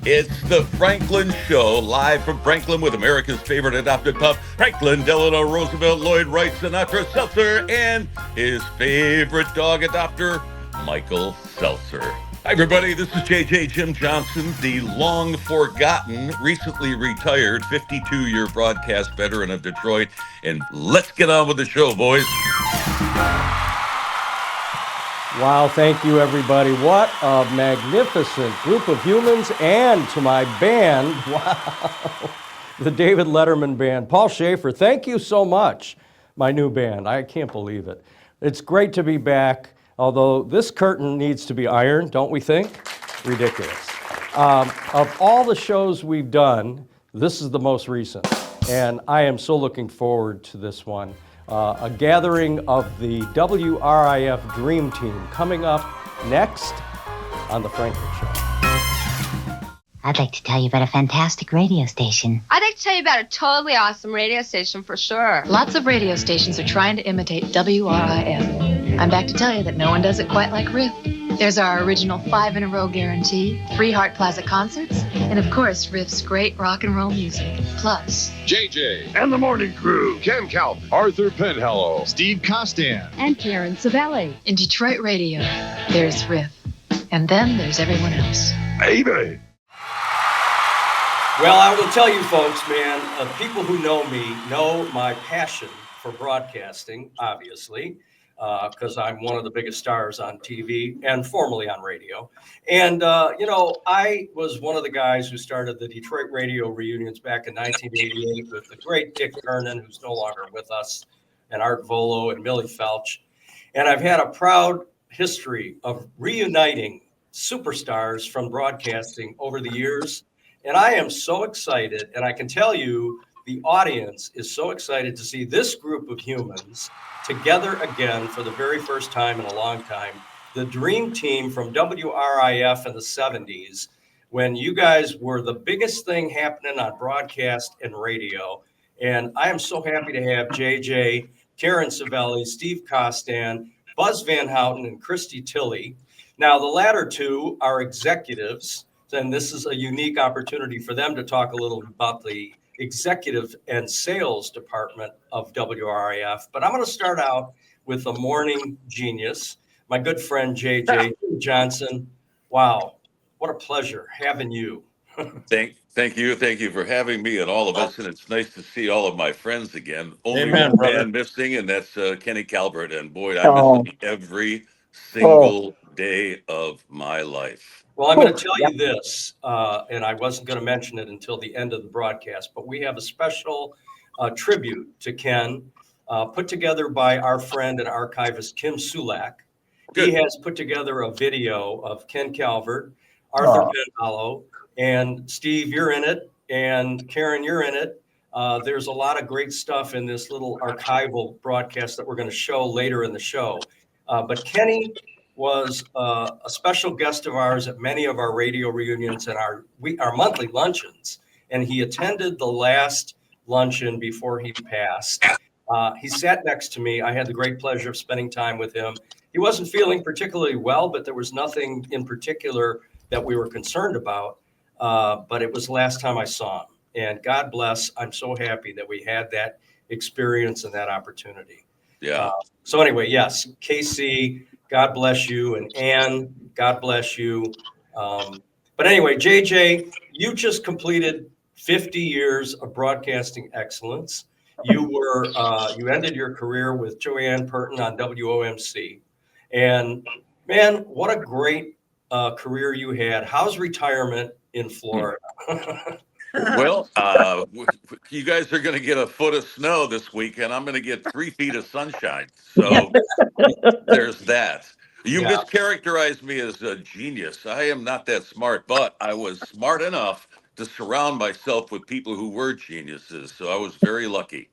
It's the Franklin Show, live from Franklin with America's favorite adopted pup, Franklin Delano Roosevelt Lloyd Wright Sinatra Seltzer, and his favorite dog adopter, Michael Seltzer. Hi, everybody. This is JJ Jim Johnson, the long-forgotten, recently retired 52-year broadcast veteran of Detroit. And let's get on with the show, boys. Wow, thank you, everybody. What a magnificent group of humans. And to my band, wow, the David Letterman Band. Paul Schaefer, thank you so much, my new band. I can't believe it. It's great to be back, although this curtain needs to be ironed, don't we think? Ridiculous. Of all the shows we've done, this is the most recent, and I am so looking forward to this one. A gathering of the WRIF Dream Team coming up next on The Franklin Show. I'd like to tell you about a fantastic radio station. I'd like to tell you about a totally awesome radio station for sure. Lots of radio stations are trying to imitate WRIF. I'm back to tell you that no one does it quite like RIF. There's our original 5-in-a-row guarantee, 3 Hart Plaza concerts, and of course, RIF's great rock and roll music. Plus, JJ and the morning crew, Ken Calvert, Arthur Penhallow, Steve Kostan, and Karen Savelly. In Detroit radio, there's RIF, and then there's everyone else. Baby. Well, I will tell you folks, man, people who know me know my passion for broadcasting, obviously, because I'm one of the biggest stars on TV and formerly on radio. And, I was one of the guys who started the Detroit radio reunions back in 1988 with the great Dick Kernan, who's no longer with us, and Art Volo and Millie Felch. And I've had a proud history of reuniting superstars from broadcasting over the years. And I am so excited, and I can tell you the audience is so excited to see this group of humans together again for the very first time in a long time. The Dream Team from WRIF in the 70s, when you guys were the biggest thing happening on broadcast and radio. And I am so happy to have JJ, Karen Savelly, Steve Kostan, Buzz Van Houten, and Christie Tilley. Now, the latter two are executives, and this is a unique opportunity for them to talk a little about the executive and sales department of WRIF. But I'm going to start out with the morning genius, my good friend JJ Johnson. Wow, what a pleasure having you. Thank you for having me and all of us, and it's nice to see all of my friends again. Only Amen, one brother. man missing, and that's Kenny Calvert, and boy, I miss him every single day of my life. Well, I'm going to tell you this, and I wasn't going to mention it until the end of the broadcast, but we have a special tribute to Ken put together by our friend and archivist, Kim Sulak. Good. He has put together a video of Ken Calvert, Arthur Penhallow, and Steve, you're in it, and Karen, you're in it. There's a lot of great stuff in this little archival broadcast that we're going to show later in the show. But Kenny was a special guest of ours at many of our radio reunions and our monthly luncheons. And he attended the last luncheon before he passed. He sat next to me. I had the great pleasure of spending time with him. He wasn't feeling particularly well, but there was nothing in particular that we were concerned about. But it was the last time I saw him. And God bless, I'm so happy that we had that experience and that opportunity. Yeah. So anyway, yes, KC, God bless you, and Ann, God bless you. But anyway, JJ, you just completed 50 years of broadcasting excellence. You ended your career with Joanne Purton on WOMC. And man, what a great career you had. How's retirement in Florida? Well, you guys are going to get a foot of snow this week, and I'm going to get 3 feet of sunshine. So there's that. You mischaracterized me as a genius. I am not that smart, but I was smart enough to surround myself with people who were geniuses. So I was very lucky.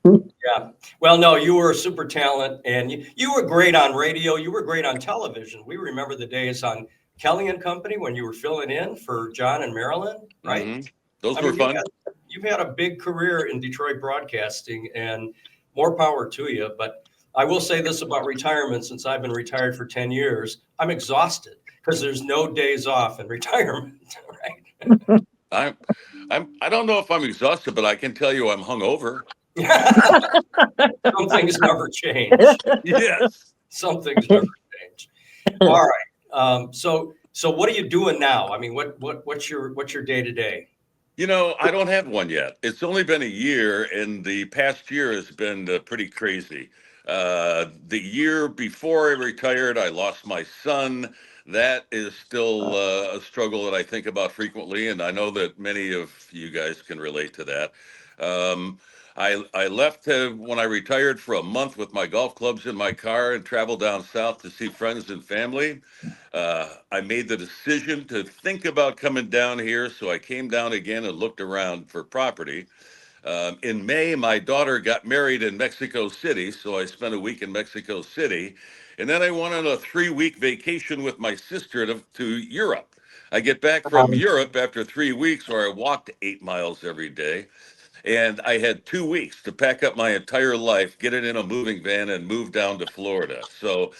Yeah. Well, no, you were a super talent, and you were great on radio. You were great on television. We remember the days on Kelly and Company when you were filling in for John and Marilyn, right? Mm-hmm. Those were fun. You've had a big career in Detroit broadcasting, and more power to you. But I will say this about retirement, since I've been retired for 10 years, I'm exhausted because there's no days off in retirement, right? I don't know if I'm exhausted, but I can tell you I'm hungover. Some things never change. Yes. Some things never change. All right. So what are you doing now? I mean, what's your day to day? I don't have one yet. It's only been a year, and the past year has been pretty crazy. The year before I retired, I lost my son. That is still a struggle that I think about frequently, and I know that many of you guys can relate to that. I left when I retired for a month with my golf clubs in my car and traveled down south to see friends and family. I made the decision to think about coming down here, so I came down again and looked around for property. In May, my daughter got married in Mexico City, so I spent a week in Mexico City. And then I went on a 3-week vacation with my sister to Europe. I get back from Europe after 3 weeks where I walked 8 miles every day. And I had 2 weeks to pack up my entire life, get it in a moving van, and move down to Florida. So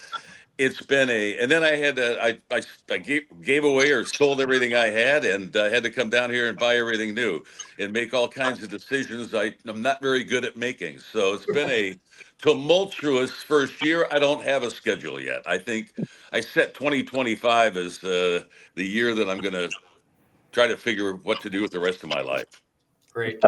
it's been and then I had I gave away or sold everything I had, and had to come down here and buy everything new and make all kinds of decisions I'm not very good at making. So it's been a tumultuous first year. I don't have a schedule yet. I think I set 2025 as the year that I'm going to try to figure what to do with the rest of my life. Great.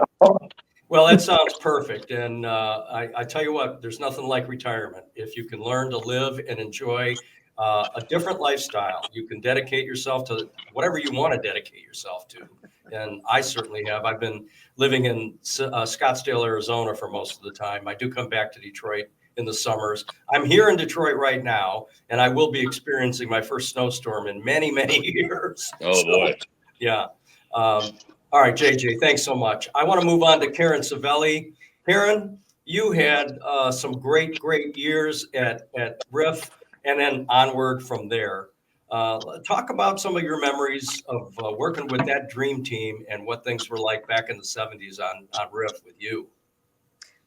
Well, that sounds perfect. And I tell you what, there's nothing like retirement. If you can learn to live and enjoy a different lifestyle, you can dedicate yourself to whatever you want to dedicate yourself to. And I certainly have. I've been living in Scottsdale, Arizona for most of the time. I do come back to Detroit in the summers. I'm here in Detroit right now, and I will be experiencing my first snowstorm in many, many years. Oh, boy. Yeah. All right, JJ, thanks so much. I want to move on to Karen Savelly. Karen, you had some great years at WRIF and then onward from there. Talk about some of your memories of working with that dream team and what things were like back in the 70s on WRIF with you.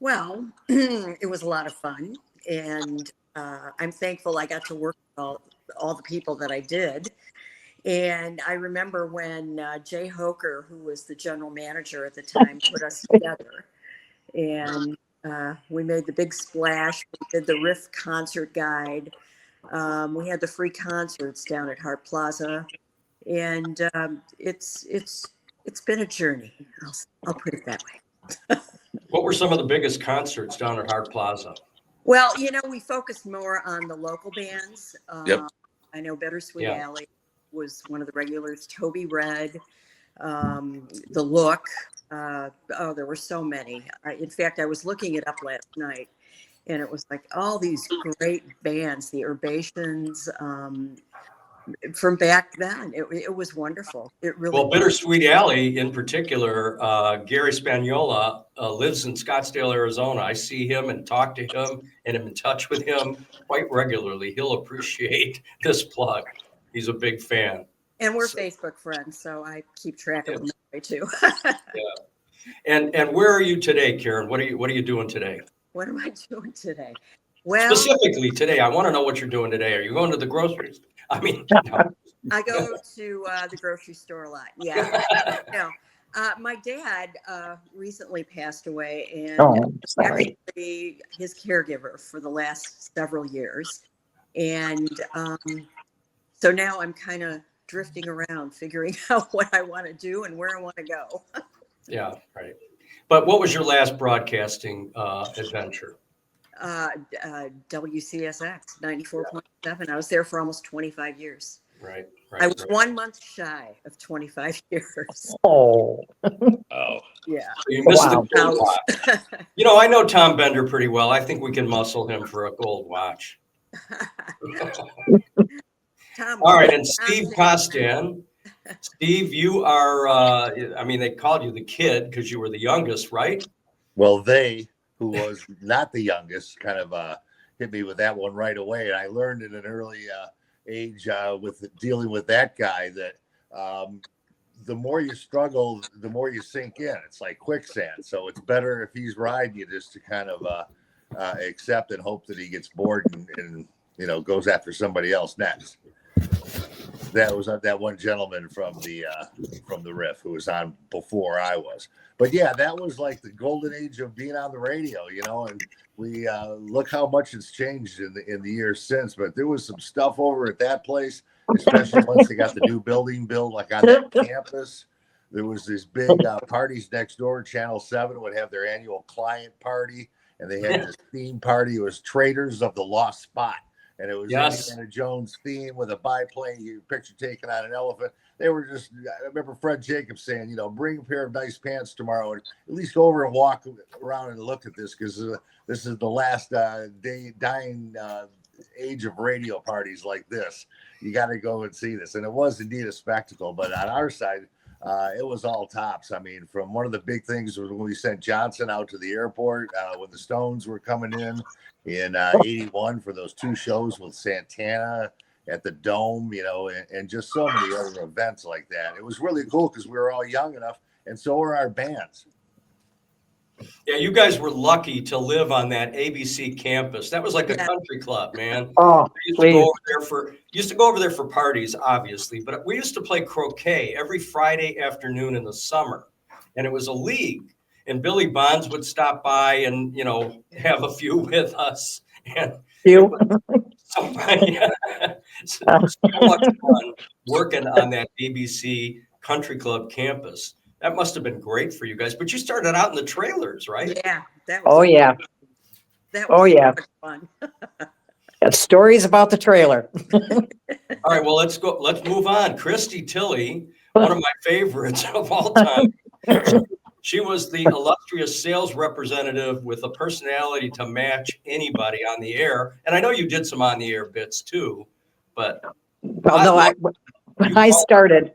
Well, it was a lot of fun, and I'm thankful I got to work with all the people that I did. And I remember when Jay Hoker, who was the general manager at the time, put us together, and we made the big splash. We did the WRIF concert guide. We had the free concerts down at Hart Plaza, and it's been a journey. I'll put it that way. What were some of the biggest concerts down at Hart Plaza? Well, we focused more on the local bands. Yep. I know Bittersweet Alley was one of the regulars. Toby Red, The Look. There were so many. In fact, I was looking it up last night, and it was like all these great bands, the Urbations, from back then. It was wonderful. It really Well, Bittersweet Alley in particular, Gary Spagnola lives in Scottsdale, Arizona. I see him and talk to him and am in touch with him quite regularly. He'll appreciate this plug. He's a big fan. And we're Facebook friends, so I keep track of them that way too. Yeah. And where are you today, Karen? What are you doing today? What am I doing today? Well, specifically today, I want to know what you're doing today. Are you going to the groceries? I mean, no. I go to the grocery store a lot. Yeah. My dad recently passed away, and actually his caregiver for the last several years. And so now I'm kind of drifting around, figuring out what I want to do and where I want to go. Yeah, right. But what was your last broadcasting adventure? WCSX 94.7. I was there for almost 25 years. Right. I was 1 month shy of 25 years. Oh. Yeah. So you missed the gold watch. I know Tom Bender pretty well. I think we can muscle him for a gold watch. All right, and Steve Kostan. Steve, you are, they called you the kid because you were the youngest, right? Well, who was not the youngest, kind of hit me with that one right away. And I learned at an early age with dealing with that guy that the more you struggle, the more you sink in. It's like quicksand. So it's better if he's riding you just to kind of accept and hope that he gets bored and goes after somebody else next. That was that one gentleman from the RIF who was on before I was. But yeah, that was like the golden age of being on the radio, and we look how much it's changed in the years since. But there was some stuff over at that place, especially once they got the new building built, like on that campus. There was these big parties next door. Channel 7 would have their annual client party, and they had this theme party. It was Traders of the Lost Spot. And it was Indiana Jones theme with a biplane, your picture taken on an elephant. They were just, I remember Fred Jacobs saying, bring a pair of nice pants tomorrow and at least go over and walk around and look at this, because this is the last dying age of radio parties like this. You got to go and see this. And it was indeed a spectacle. But on our side, it was all tops. I mean, from one of the big things was when we sent Johnson out to the airport when the Stones were coming in 81 for those 2 shows with Santana at the Dome, and just so many other events like that. It was really cool because we were all young enough, and so were our bands. Yeah, you guys were lucky to live on that ABC campus. That was like a country club, man. Oh, used to go over there for parties, obviously, but we used to play croquet every Friday afternoon in the summer, and it was a league. And Billy Bonds would stop by and, have a few with us. And so much fun working on that ABC Country Club campus. That must have been great for you guys. But you started out in the trailers, right? Yeah. That was That was fun. Stories about the trailer. All right, well, let's go. Let's move on. Christie Tilley, one of my favorites of all time. She was the illustrious sales representative with a personality to match anybody on the air. And I know you did some on the air bits too, but when I started,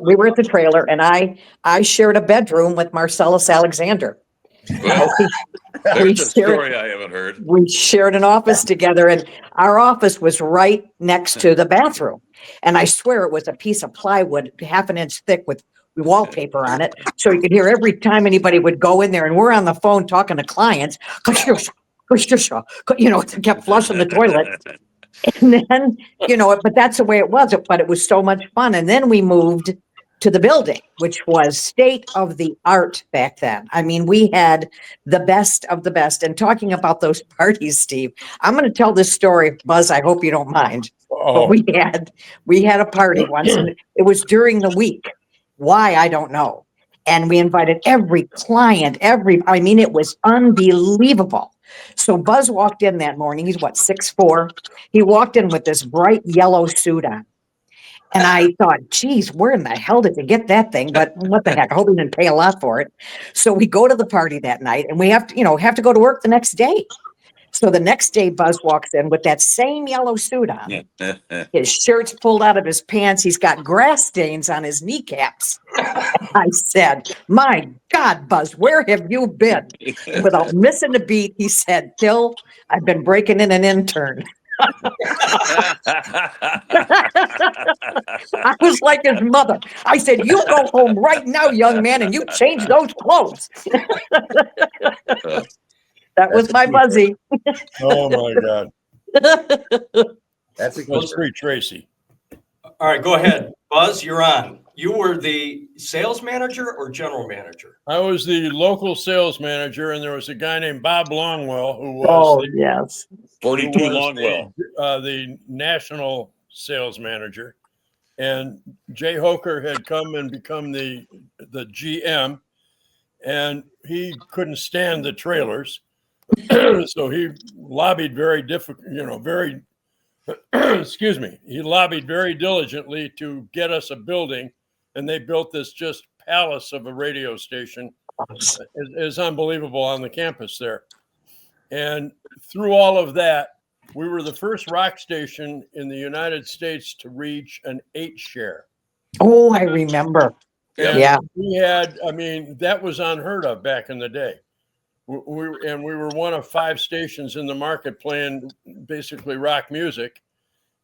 we were at the trailer, and I shared a bedroom with Marcellus Alexander. There's a story I haven't heard. We shared an office together, and our office was right next to the bathroom. And I swear it was a piece of plywood, half an inch thick, with wallpaper on it, so you could hear every time anybody would go in there. And we're on the phone talking to clients, kept flushing the toilet. And then, but that's the way it was. But it was so much fun. And then we moved to the building, which was state of the art back then. I mean, we had the best of the best. And talking about those parties, Steve, I'm going to tell this story, Buzz. I hope you don't mind. But we had a party once, and it was during the week. Why, I don't know. And we invited every client, it was unbelievable. So Buzz walked in that morning. He's 6'4". He walked in with this bright yellow suit on. And I thought, geez, where in the hell did you get that thing? But what the heck? I hope he didn't pay a lot for it. So we go to the party that night, and we have to go to work the next day. So the next day, Buzz walks in with that same yellow suit on. His shirt's pulled out of his pants. He's got grass stains on his kneecaps. I said, my God, Buzz, where have you been? Without missing a beat, he said, Till, I've been breaking in an intern. I was like his mother. I said, you go home right now, young man, and you change those clothes. That was my Buzzy. Oh my God. That's great, Tracy. All right, go ahead. Buzz, you're on. You were the sales manager or general manager? I was the local sales manager, and there was a guy named Bob Longwell who was 42 Longwell. The national sales manager. And Jay Hoker had come and become the GM, and he couldn't stand the trailers. So he lobbied he lobbied very diligently to get us a building, and they built this just palace of a radio station. It's unbelievable on the campus there. And through all of that, we were the first rock station in the United States to reach an 8 share. Oh, I remember. Yeah. We had, that was unheard of back in the day. We were one of 5 stations in the market playing basically rock music,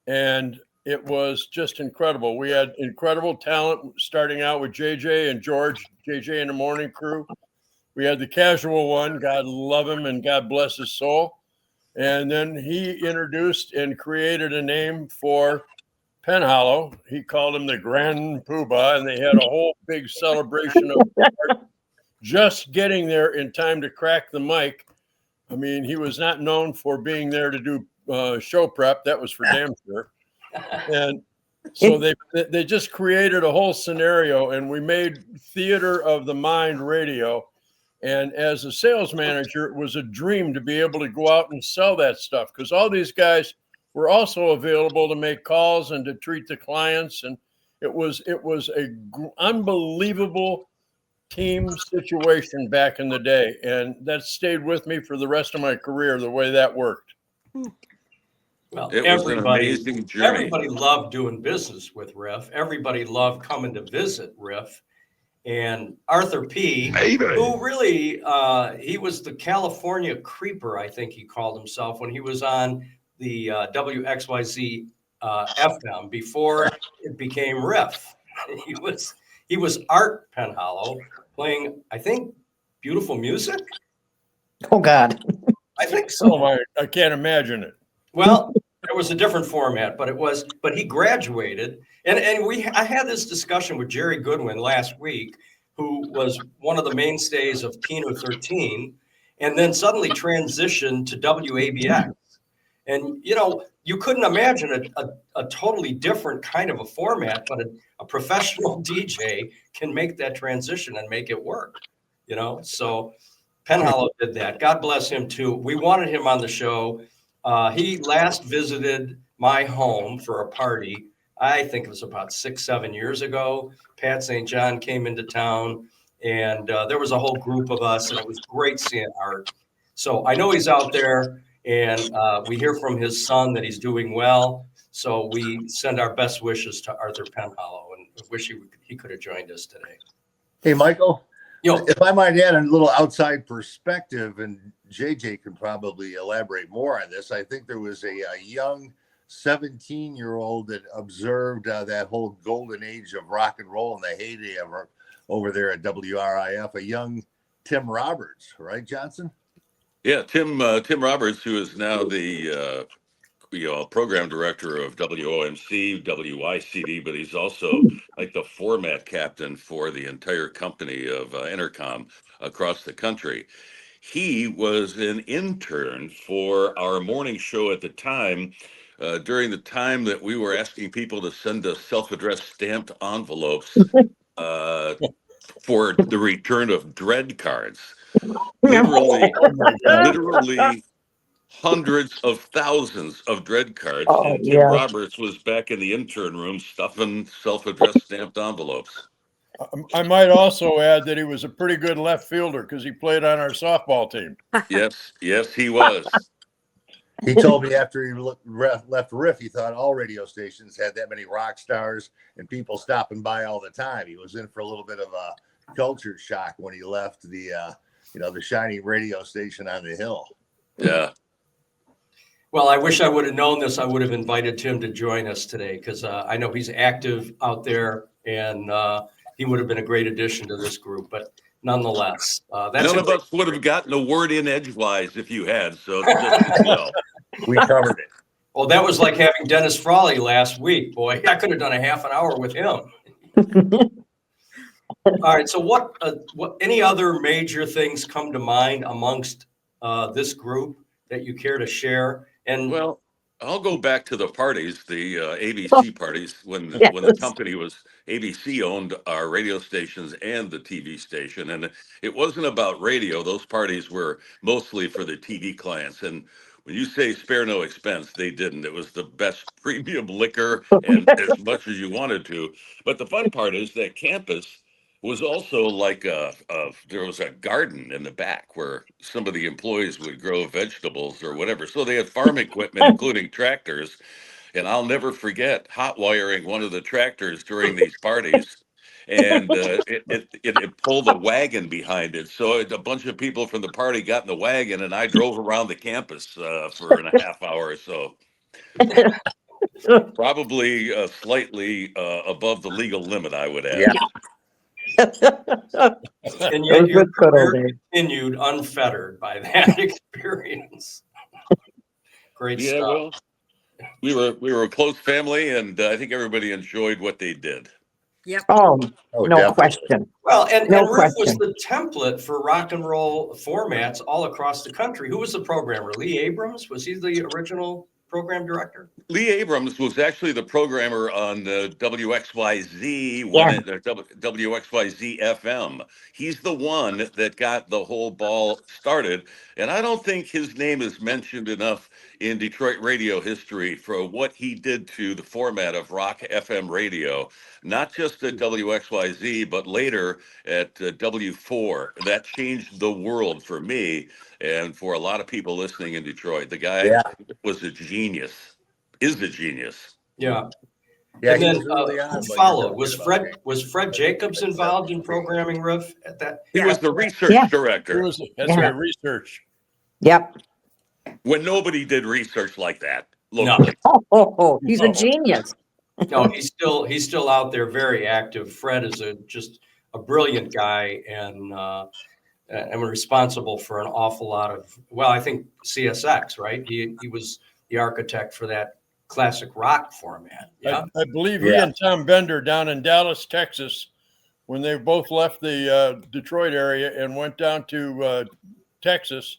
and it was just incredible. We had incredible talent starting out with JJ and George, JJ and the Morning Crew. We had the Casual One, God love him and God bless his soul. And then he introduced and created a name for Penhallow. He called him the Grand Poobah, and they had a whole big celebration of just getting there in time to crack the mic. I mean, he was not known for being there to do show prep. That was for damn sure. And so they just created a whole scenario, and we made theater of the mind radio. And as a sales manager, it was a dream to be able to go out and sell that stuff, because all these guys were also available to make calls and to treat the clients. And it was unbelievable team situation back in the day. And that stayed with me for the rest of my career, the way that worked. Well, It was an amazing journey. Everybody loved doing business with RIF. Everybody loved coming to visit RIF. And Arthur P., who really, he was the California creeper, I think he called himself, when he was on the WXYZ FM before it became RIF. He was Art Penhallow playing, I think, beautiful music. Oh God. I think so. Oh, I can't imagine it. Well, it was a different format, but he graduated. And I had this discussion with Jerry Goodwin last week, who was one of the mainstays of Kino 13, and then suddenly transitioned to WABX. And, you couldn't imagine a totally different kind of a format, but a professional DJ can make that transition and make it work, So Penhallow did that. God bless him, too. We wanted him on the show. He last visited my home for a party. I think it was about 6-7 years ago. Pat St. John came into town, and there was a whole group of us, and it was great seeing Art. So I know he's out there, and we hear from his son that he's doing well. So we send our best wishes to Arthur Penhallow, and wish he could have joined us today. Hey, Michael, Yo. If I might add a little outside perspective, and JJ can probably elaborate more on this, I think there was a young 17-year-old that observed that whole golden age of rock and roll and the heyday of over there at WRIF, a young Tim Roberts, right, Johnson? Yeah, Tim Roberts, who is now the program director of WOMC, WICD, but he's also like the format captain for the entire company of Intercom across the country. He was an intern for our morning show at the time, during the time that we were asking people to send us self-addressed stamped envelopes for the return of dread cards. Literally hundreds of thousands of dread cards. And Tim Roberts was back in the intern room stuffing self-addressed stamped envelopes. I might also add that he was a pretty good left fielder because he played on our softball team. Yes, he was. He told me after he left RIF, he thought all radio stations had that many rock stars and people stopping by all the time. He was in for a little bit of a culture shock when he left the shiny radio station on the hill. Yeah. Well, I wish I would have known this. I would have invited Tim to join us today, because I know he's active out there, and he would have been a great addition to this group. But nonetheless, none of us would have gotten a word in edgewise if you had. So just, we covered it. Well, that was like having Dennis Frawley last week. Boy, I could have done a half an hour with him. All right. So what any other major things come to mind amongst this group that you care to share? And well, I'll go back to the parties, the ABC parties, when the company was ABC owned our radio stations and the TV station. And it wasn't about radio. Those parties were mostly for the TV clients. And when you say spare no expense, they didn't. It was the best premium liquor and as much as you wanted to. But the fun part is that campus was also like there was a garden in the back where some of the employees would grow vegetables or whatever. So they had farm equipment, including tractors. And I'll never forget hot wiring one of the tractors during these parties. And it pulled a wagon behind it. So a bunch of people from the party got in the wagon, and I drove around the campus for a half hour or so. Probably slightly above the legal limit, I would add. Yeah. And yet your career continued unfettered by that experience. Great stuff. Well, We were a close family, and I think everybody enjoyed what they did. Yep. Oh, Oh, no definitely. question. Well, and No Riff was question. the template for rock and roll formats all across the country. Who was the programmer? Lee Abrams? Was he the original program director? Lee Abrams was actually the programmer on the WXYZ WXYZ FM. He's the one that got the whole ball started, and I don't think his name is mentioned enough in Detroit radio history for what he did to the format of rock FM radio, not just at WXYZ, but later at W4. That changed the world for me and for a lot of people listening in Detroit. The guy was a genius. Is a genius. Yeah. Yeah, And he then was early on. who but you're followed? talking about- Was Fred Jacobs involved in programming Riff at that? He was the research Yeah. director That's right, research. Yep. when nobody did research like that No. locally. Oh, he's a No. genius. No, he's still out there, very active. Fred is just a brilliant guy and responsible for an awful lot of. Well, I think CSX, right? He was the architect for that classic rock format. Yeah, I believe he and Tom Bender down in Dallas, Texas, when they both left the Detroit area and went down to Texas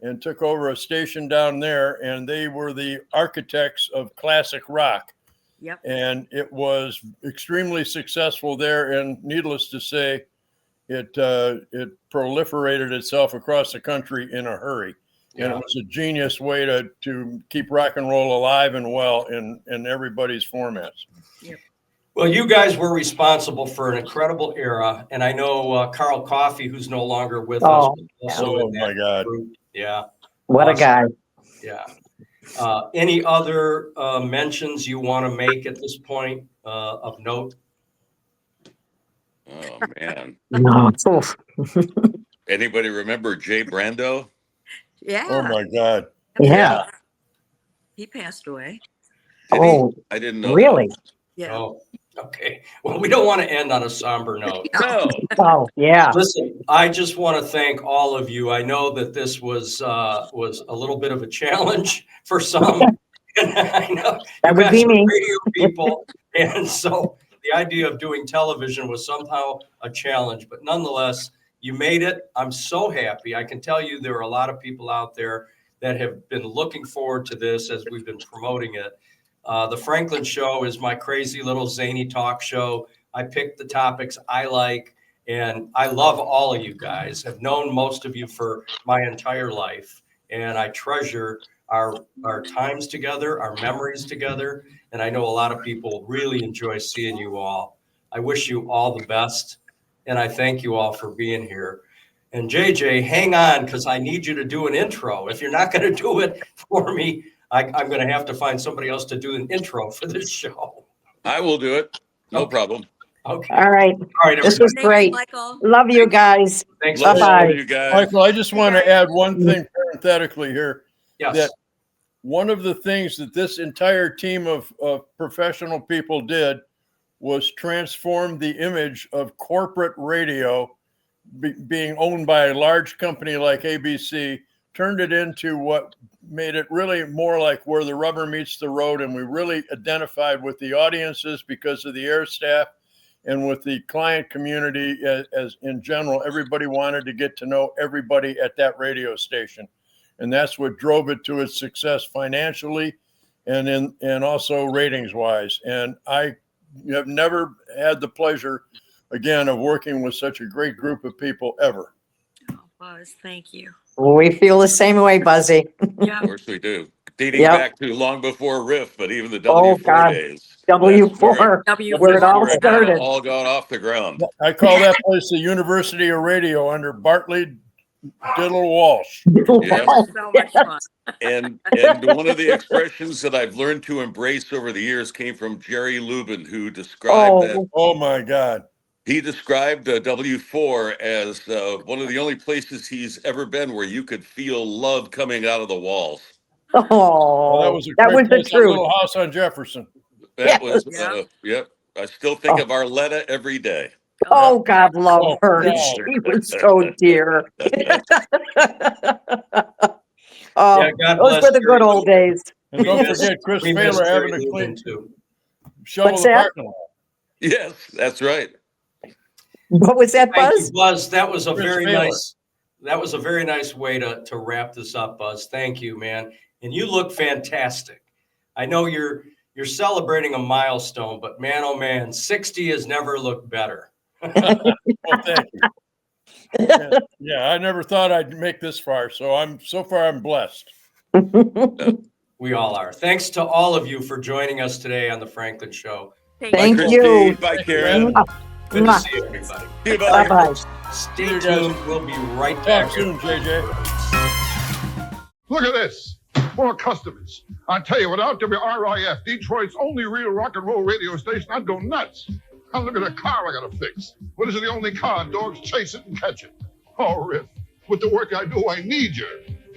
and took over a station down there, and they were the architects of classic rock. Yep. And it was extremely successful there, and needless to say, it proliferated itself across the country in a hurry. And it was a genius way to keep rock and roll alive and well in everybody's formats. Yep. Well, you guys were responsible for an incredible era, and I know Carl Coffey, who's no longer with us. Oh, Also in that my God. group. Yeah. What a guy. Yeah. Any other mentions you want to make at this point of note? Oh man. No. Anybody remember Jay Brando? Yeah. Oh my God. Yeah. He passed away. Oh, I didn't know. really? Yeah. Oh, okay. Well, we don't want to end on a somber note. No. Oh, yeah. Listen, I just want to thank all of you. I know that this was a little bit of a challenge for some. And I know That you would guys be are me. radio people, and so the idea of doing television was somehow a challenge. But nonetheless, you made it. I'm so happy. I can tell you there are a lot of people out there that have been looking forward to this as we've been promoting it. The Franklin Show is my crazy little zany talk show. I pick the topics I like, and I love all of you guys. I've known most of you for my entire life, and I treasure our times together, our memories together, and I know a lot of people really enjoy seeing you all. I wish you all the best, and I thank you all for being here. And JJ, hang on, because I need you to do an intro. If you're not going to do it for me, I'm going to have to find somebody else to do an intro for this show. I will do it. No problem. Okay. All right. All right. This was great. Michael. Love you guys. Thanks. Love Bye-bye. you guys. Michael, I just want to add one thing parenthetically here. Yes. That one of the things that this entire team of professional people did was transform the image of corporate radio being owned by a large company like ABC, turned it into what made it really more like where the rubber meets the road. And we really identified with the audiences because of the air staff and with the client community as in general. Everybody wanted to get to know everybody at that radio station. And that's what drove it to its success financially and also ratings wise. And I have never had the pleasure again of working with such a great group of people ever. Oh, Buzz, thank you. We feel the same way, Buzzy. Yeah. Of course we do. Dating Yep. back to long before RIF, but even the Oh, W4 God. days. W4, W4. where it all Where it started. all got off the ground. I call that place the University of Radio under Bartley Diddle Walsh. Yeah. So much fun. And one of the expressions that I've learned to embrace over the years came from Jerry Lubin, who described that. Oh my God. He described W4 as one of the only places he's ever been where you could feel love coming out of the walls. Oh, Well, that was a that great was the place, that truth. little house on Jefferson. That Yes. was, yep. I still think of Arletta every day. Oh, God love Oh, her. God. She was so dear. Oh, Yeah, God those bless were the Jerry good old Lubin. days. And don't forget Chris we miss Baylor having Jerry to Lubin, clean too. shovel What's the that? parking lot. Yes, that's right. What was that, Thank Buzz? you, Buzz. That was a Chris very Baylor. nice. That was a very nice way to wrap this up, Buzz. Thank you, man. And you look fantastic. I know you're celebrating a milestone, but man, oh man, 60 has never looked better. Well, thank you. Yeah, I never thought I'd make this far, so I'm blessed. We all are. Thanks to all of you for joining us today on the Franklin Show. Thank Bye, you. Christine. Bye, Karen. Good to see everybody. See you, bye. Bye-bye. Stay you, guys. tuned. We'll be right back. Talk soon, JJ. Look at this. More customers. I tell you, without WRIF, Detroit's only real rock and roll radio station, I'd go nuts. Now look at a car I gotta fix. What is it, the only car dogs chase it and catch it? Oh, Riff, with the work I do, I need you.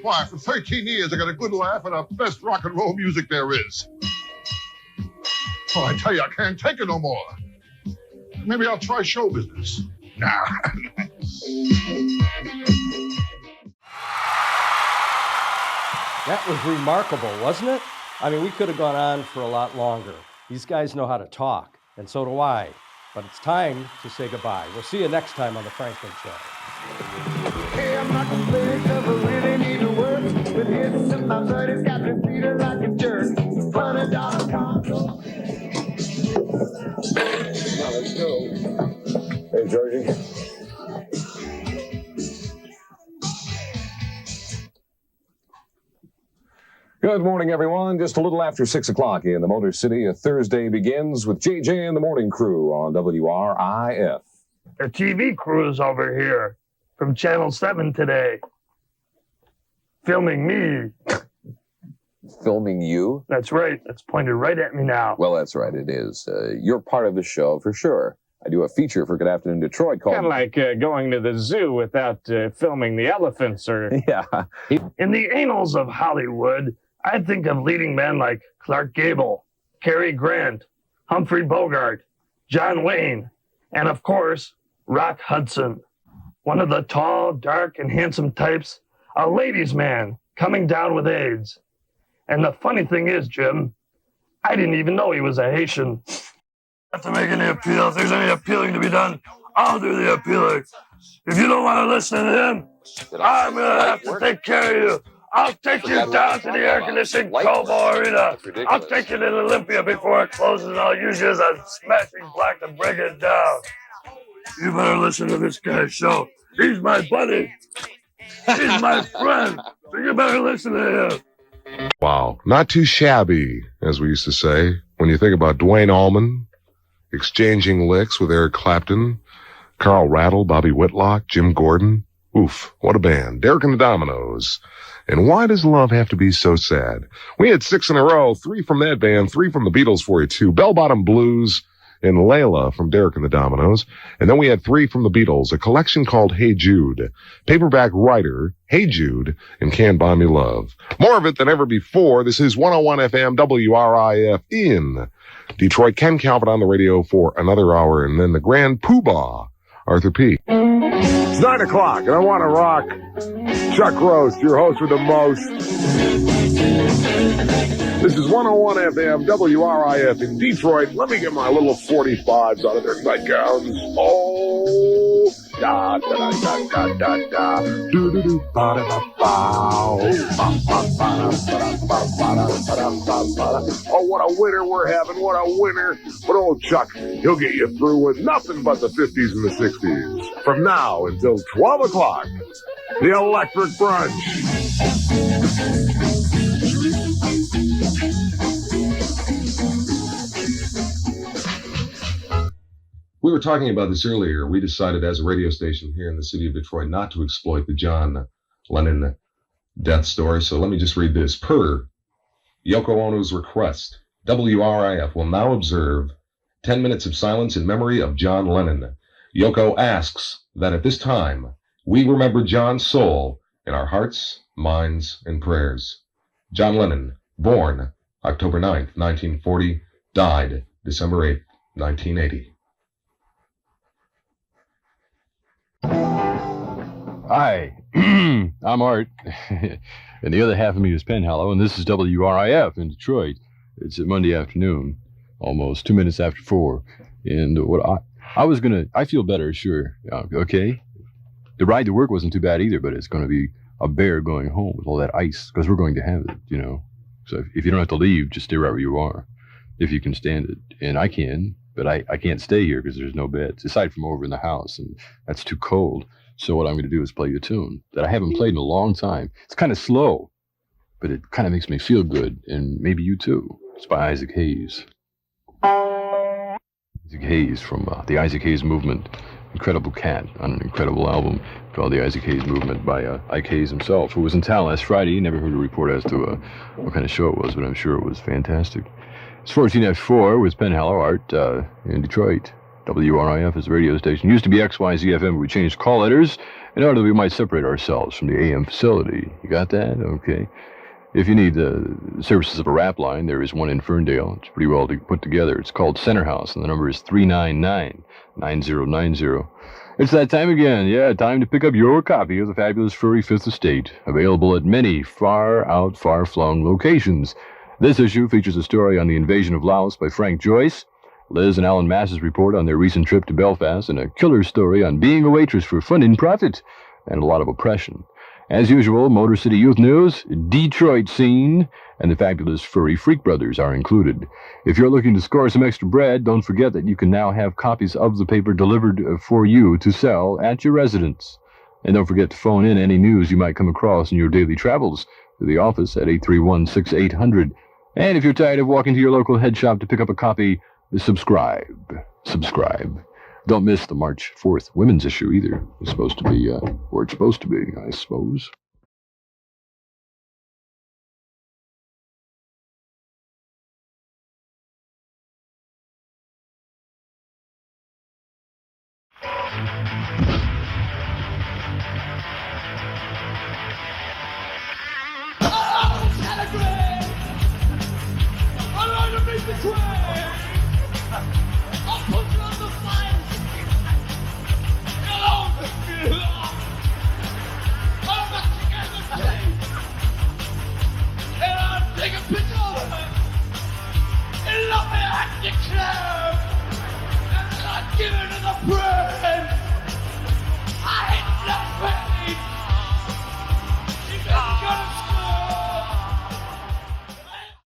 Why, for 13 years, I got a good laugh and the best rock and roll music there is. Oh, I tell you, I can't take it no more. Maybe I'll try show business. Nah. That was remarkable, wasn't it? I mean, we could have gone on for a lot longer. These guys know how to talk, and so do I. But it's time to say goodbye. We'll see you next time on The Franklin Show. Hey, I'm not gonna play 'cause I really need to work. But hits in my buddy's got me feeling like a jerk. $20 console. Now let's go. Hey, Georgie. Good morning, everyone. Just a little after 6 o'clock in the Motor City. A Thursday begins with JJ and the Morning Crew on WRIF. The TV crew's over here from Channel 7 today. Filming me. Filming you? That's right. That's pointed right at me now. Well, that's right. It is. You're part of the show for sure. I do a feature for Good Afternoon Detroit called... Kind of like going to the zoo without filming the elephants or... Yeah. In the annals of Hollywood, I think of leading men like Clark Gable, Cary Grant, Humphrey Bogart, John Wayne, and of course, Rock Hudson. One of the tall, dark, and handsome types, a ladies' man coming down with AIDS. And the funny thing is, Jim, I didn't even know he was a Haitian. Not to make any appeal. If there's any appealing to be done, I'll do the appealing. If you don't want to listen to him, I'm going to have to take care of you. I'll take you down to the air-conditioned Cobo Arena. I'll take you to Olympia before it closes, and I'll use you as a smashing block to bring it down. You better listen to this guy's show. He's my buddy. He's my friend. So you better listen to him. Wow, not too shabby, as we used to say. When you think about Dwayne Allman exchanging licks with Eric Clapton, Carl Rattle, Bobby Whitlock, Jim Gordon. Oof, what a band. Derek and the Dominoes. And why does love have to be so sad? We had 6 in a row, 3 from that band, 3 from the Beatles for you too. Bell Bottom Blues and Layla from Derek and the Dominoes. And then we had 3 from the Beatles, a collection called Hey Jude, Paperback Writer, Hey Jude, and Can't Buy Me Love. More of it than ever before. This is 101 FM WRIF in Detroit. Ken Calvert on the radio for another hour, and then the Grand Poobah, Arthur P. It's 9 o'clock, and I want to rock. Chuck Roast, your host with the most. This is 101 FM WRIF in Detroit. Let me get my little 45s out of their nightgowns. Oh, da da da da da da da. Do do do ba da ba ba. Oh, what a winter we're having! What a winter! But old Chuck, he'll get you through with nothing but the 50s and the 60s. From now until 12 o'clock, the Electric Brunch. We were talking about this earlier. We decided as a radio station here in the city of Detroit not to exploit the John Lennon death story. So let me just read this. Per Yoko Ono's request, WRIF will now observe 10 minutes of silence in memory of John Lennon. Yoko asks that at this time, we remember John's soul in our hearts, minds, and prayers. John Lennon, born October 9th, 1940, died December 8th, 1980. Hi, I'm Art, and the other half of me is Penhallow, and this is WRIF in Detroit. It's a Monday afternoon, almost 2 minutes after 4. And I feel better, sure. Okay. The ride to work wasn't too bad either, but it's going to be a bear going home with all that ice, because we're going to have it, you know. So if you don't have to leave, just stay right where you are, if you can stand it. And I can, but I can't stay here because there's no beds, aside from over in the house, and that's too cold. So what I'm going to do is play you a tune that I haven't played in a long time. It's kind of slow, but it kind of makes me feel good, and maybe you too. It's by Isaac Hayes. Isaac Hayes from the Isaac Hayes Movement. Incredible cat on an incredible album called The Isaac Hayes Movement by Ike Hayes himself, who was in town last Friday. Never heard a report as to what kind of show it was, but I'm sure it was fantastic. It's 14 after 4 with Penhallow, Art in Detroit. WRIF is the radio station. Used to be XYZ FM, but we changed call letters in order that we might separate ourselves from the AM facility. You got that? Okay. If you need the services of a rap line, there is one in Ferndale. It's pretty well put together. It's called Center House, and the number is 399-9090. It's that time again. Yeah, time to pick up your copy of the fabulous Furry Fifth Estate, available at many far-out, far-flung locations. This issue features a story on the invasion of Laos by Frank Joyce, Liz and Alan Mass's report on their recent trip to Belfast, and a killer story on being a waitress for fun and profit, and a lot of oppression. As usual, Motor City Youth News, Detroit Scene, and the fabulous Furry Freak Brothers are included. If you're looking to score some extra bread, don't forget that you can now have copies of the paper delivered for you to sell at your residence. And don't forget to phone in any news you might come across in your daily travels to the office at 831-6800. And if you're tired of walking to your local head shop to pick up a copy, subscribe. Don't miss the March 4th women's issue either. It's supposed to be where it's supposed to be, I suppose. I like to beat the train.